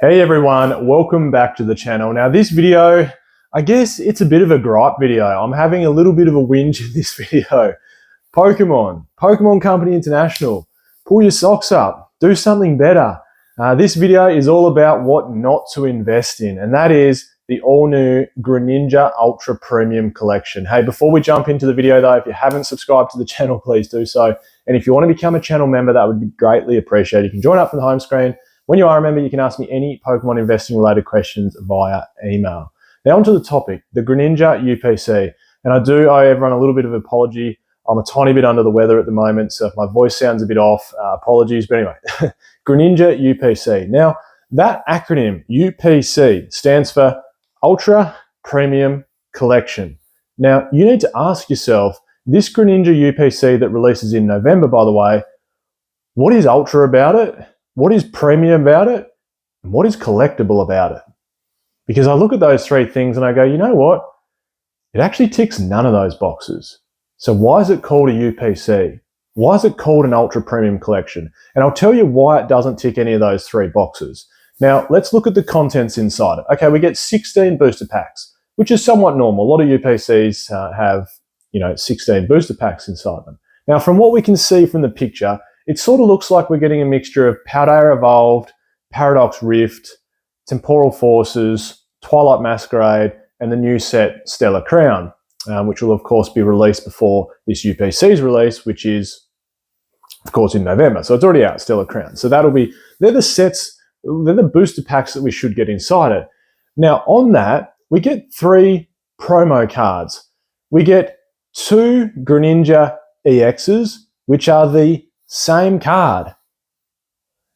Hey everyone, welcome back to the channel. Now this video, I guess it's a bit of a gripe video. I'm having a little bit of a whinge in this video. Pokemon Company International, pull your socks up, do something better. This video is all about what not to invest in, and that is the all-new Greninja Ultra Premium Collection. Hey, before we jump into the video though, if you haven't subscribed to the channel, please do so. And if you want to become a channel member, that would be greatly appreciated. You can join up from the home screen. When you are a member, you can ask me any Pokemon investing related questions via email. Now onto the topic, the Greninja UPC. And I do owe everyone a little bit of an apology. I'm a tiny bit under the weather at the moment, so if my voice sounds a bit off, apologies. But anyway, Greninja UPC. Now, that acronym, UPC, stands for Ultra Premium Collection. Now, you need to ask yourself, this Greninja UPC that releases in November, by the way, what is Ultra about it? What is premium about it? And what is collectible about it? Because I look at those three things and I go, you know what? It actually ticks none of those boxes. So why is it called a UPC? Why is it called an Ultra Premium Collection? And I'll tell you why it doesn't tick any of those three boxes. Now, let's look at the contents inside it. Okay, we get 16 booster packs, which is somewhat normal. A lot of UPCs have, 16 booster packs inside them. Now, from what we can see from the picture, it sort of looks like we're getting a mixture of Paldea Evolved, Paradox Rift, Temporal Forces, Twilight Masquerade, and the new set Stellar Crown, which will of course be released before this UPC's release, which is of course in November. So it's already out, Stellar Crown. So they're the booster packs that we should get inside it. Now on that, we get 3 promo cards. We get 2 Greninja EXs, which are the same card.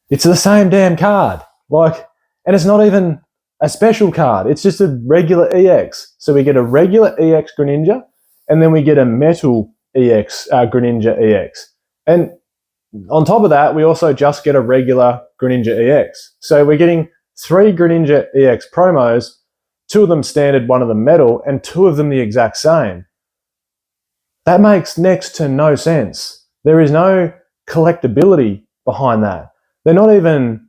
It's the same damn card. And it's not even a special card. It's just a regular EX. So we get a regular EX Greninja, and then we get a metal EX Greninja EX. And on top of that, we also just get a regular Greninja EX. So we're getting 3 Greninja EX promos, 2 of them standard, 1 of them metal, and 2 of them the exact same. That makes next to no sense. There is no collectability behind that. They're not even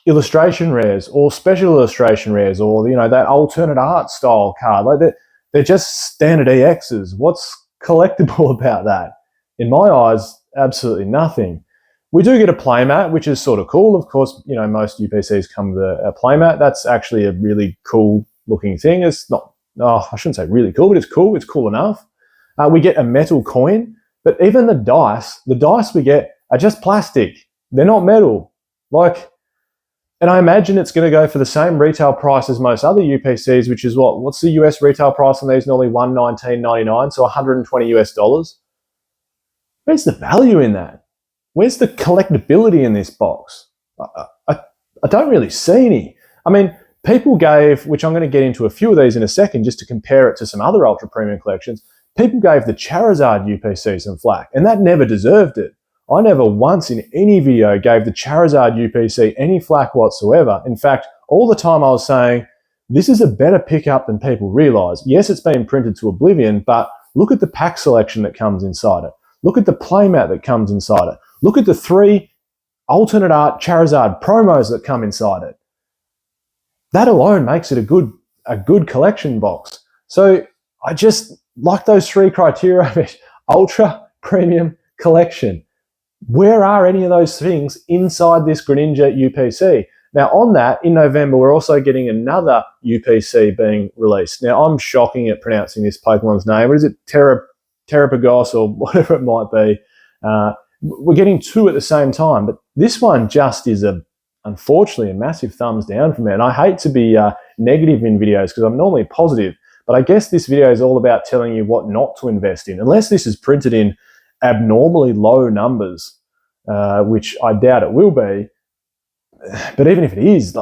illustration rares or special illustration rares or that alternate art style card. They're just standard EXs. What's collectible about that? In my eyes, absolutely nothing. We do get a playmat, which is sort of cool. Of course, most UPCs come with a playmat. That's actually a really cool looking thing. It's not, I shouldn't say really cool, but it's cool. It's cool enough. We get a metal coin. But even the dice we get are just plastic. They're not metal. And I imagine it's going to go for the same retail price as most other UPCs, which is what's the US retail price on these? Normally $119.99, so $120 US. Where's the value in that? Where's the collectability in this box? I don't really see any. I mean, people gave, which I'm going to get into a few of these in a second, just to compare it to some other Ultra Premium collections. People gave the Charizard UPC some flack, and that never deserved it. I never once in any video gave the Charizard UPC any flack whatsoever. In fact, all the time I was saying, this is a better pickup than people realize. Yes, it's been printed to oblivion, but look at the pack selection that comes inside it. Look at the playmat that comes inside it. Look at the 3 alternate art Charizard promos that come inside it. That alone makes it a good collection box. So I just like those 3 criteria of it. Ultra Premium Collection. Where are any of those things inside this Greninja UPC? Now on that, in November, we're also getting another UPC being released. Now I'm shocking at pronouncing this Pokemon's name. What is it? Terrapagos or whatever it might be. We're getting 2 at the same time, but this one just is unfortunately a massive thumbs down for me. And I hate to be negative in videos because I'm normally positive, but I guess this video is all about telling you what not to invest in, unless this is printed in abnormally low numbers, which I doubt it will be. But even if it is,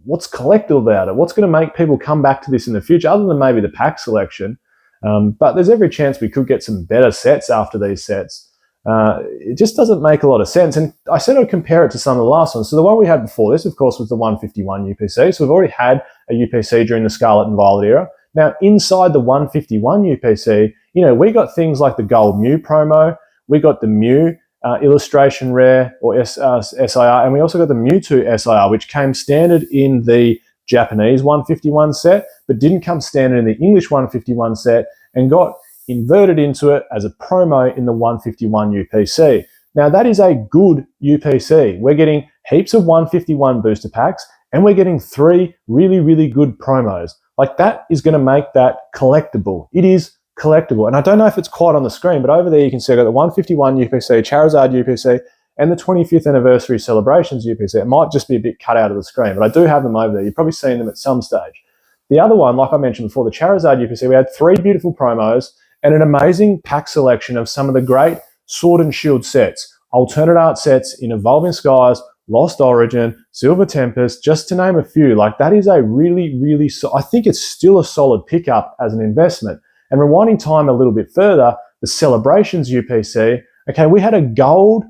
what's collectible about it? What's going to make people come back to this in the future, other than maybe the pack selection? But there's every chance we could get some better sets after these sets. It just doesn't make a lot of sense. And I said I'd compare it to some of the last ones. So the one we had before this, of course, was the 151 UPC. So we've already had a UPC during the Scarlet and Violet era. Now, inside the 151 UPC, we got things like the Gold Mew promo. We got the Mew Illustration Rare or SIR, and we also got the Mewtwo SIR, which came standard in the Japanese 151 set, but didn't come standard in the English 151 set, and got inverted into it as a promo in the 151 UPC. Now that is a good UPC. We're getting heaps of 151 booster packs, and we're getting 3 really, really good promos. Like, that is going to make that collectible. It is collectible. And I don't know if it's quite on the screen, but over there you can see I've got the 151 UPC, Charizard UPC, and the 25th anniversary celebrations UPC. It might just be a bit cut out of the screen, but I do have them over there. You've probably seen them at some stage. The other one, like I mentioned before, the Charizard UPC, we had 3 beautiful promos and an amazing pack selection of some of the great Sword and Shield sets, alternate art sets in Evolving Skies, Lost Origin, Silver Tempest, just to name a few. Like, that is a really, really, I think it's still a solid pickup as an investment. And rewinding time a little bit further, the Celebrations UPC, okay, we had a gold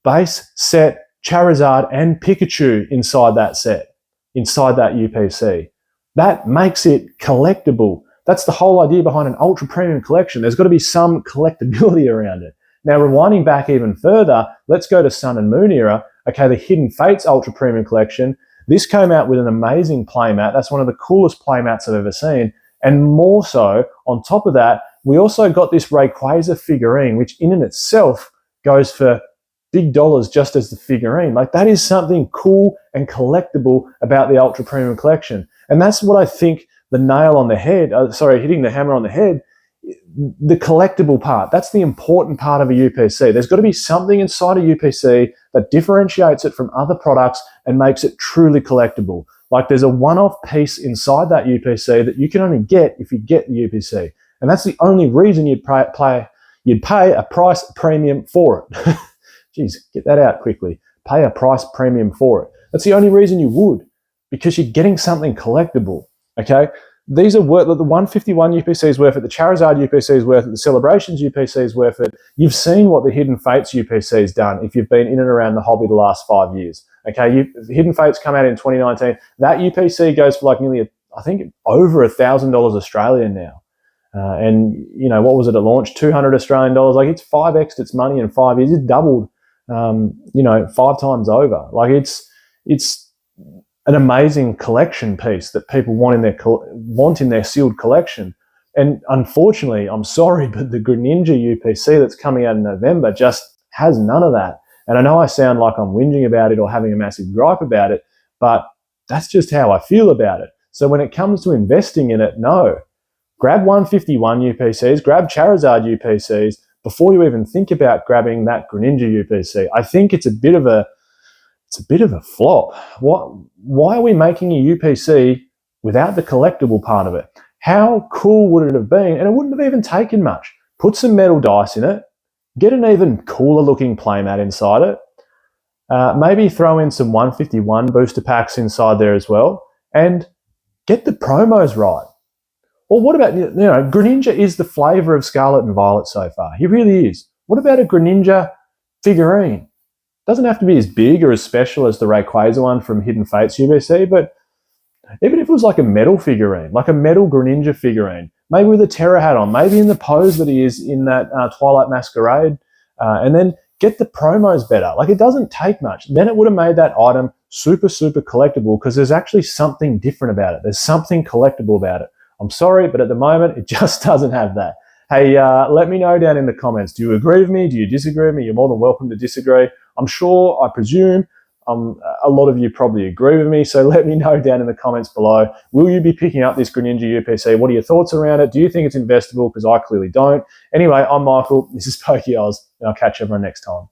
base set Charizard and Pikachu inside that set, inside that UPC. That makes it collectible. That's the whole idea behind an ultra premium collection. There's got to be some collectability around it. Now, rewinding back even further, let's go to Sun and Moon era. Okay, the Hidden Fates ultra premium collection. This came out with an amazing playmat. That's one of the coolest playmats I've ever seen. And more so, on top of that, we also got this Rayquaza figurine, which in and itself goes for big dollars just as the figurine. Like, that is something cool and collectible about the ultra premium collection. And that's what I think the nail on the head, hitting the hammer on the head, the collectible part. That's the important part of a UPC. There's got to be something inside a UPC that differentiates it from other products and makes it truly collectible. Like, there's a one-off piece inside that UPC that you can only get if you get the UPC. And that's the only reason you'd pay a price premium for it. Jeez, get that out quickly. Pay a price premium for it. That's the only reason you would, because you're getting something collectible, okay? These are worth, the 151 UPC is worth it, the Charizard UPC is worth it, the Celebrations UPC is worth it. You've seen what the Hidden Fates UPC has done if you've been in and around the hobby the last 5 years. Okay, Hidden Fates come out in 2019. That UPC goes for like nearly, I think, over $1,000 Australian now. And, you know, what was it at launch? 200 Australian dollars. Like, it's 5x'd its money in 5 years. It's doubled, you know, 5 times over. Like, it's an amazing collection piece that people want in their sealed collection. And unfortunately, I'm sorry, but the Greninja UPC that's coming out in November just has none of that. And I know I sound like I'm whinging about it or having a massive gripe about it, but that's just how I feel about it. So when it comes to investing in it, no. Grab 151 UPCs, grab Charizard UPCs before you even think about grabbing that Greninja UPC. I think it's a bit of a flop. Why are we making a UPC without the collectible part of it? How cool would it have been? And it wouldn't have even taken much. Put some metal dice in it, get an even cooler looking playmat inside it, maybe throw in some 151 booster packs inside there as well, and get the promos right. Or what about, you know, Greninja is the flavour of Scarlet and Violet so far. He really is. What about a Greninja figurine? Doesn't have to be as big or as special as the Rayquaza one from Hidden Fates UPC, but even if it was like a metal figurine, like a metal Greninja figurine, maybe with a Terra hat on, maybe in the pose that he is in that Twilight Masquerade, and then get the promos better. Like, it doesn't take much. Then it would have made that item super, super collectible because there's actually something different about it. There's something collectible about it. I'm sorry, but at the moment, it just doesn't have that. Hey, let me know down in the comments. Do you agree with me? Do you disagree with me? You're more than welcome to disagree. I'm sure, I presume, a lot of you probably agree with me, so let me know down in the comments below. Will you be picking up this Greninja UPC? What are your thoughts around it? Do you think it's investable? Because I clearly don't. Anyway, I'm Michael. This is PokeOz, and I'll catch everyone next time.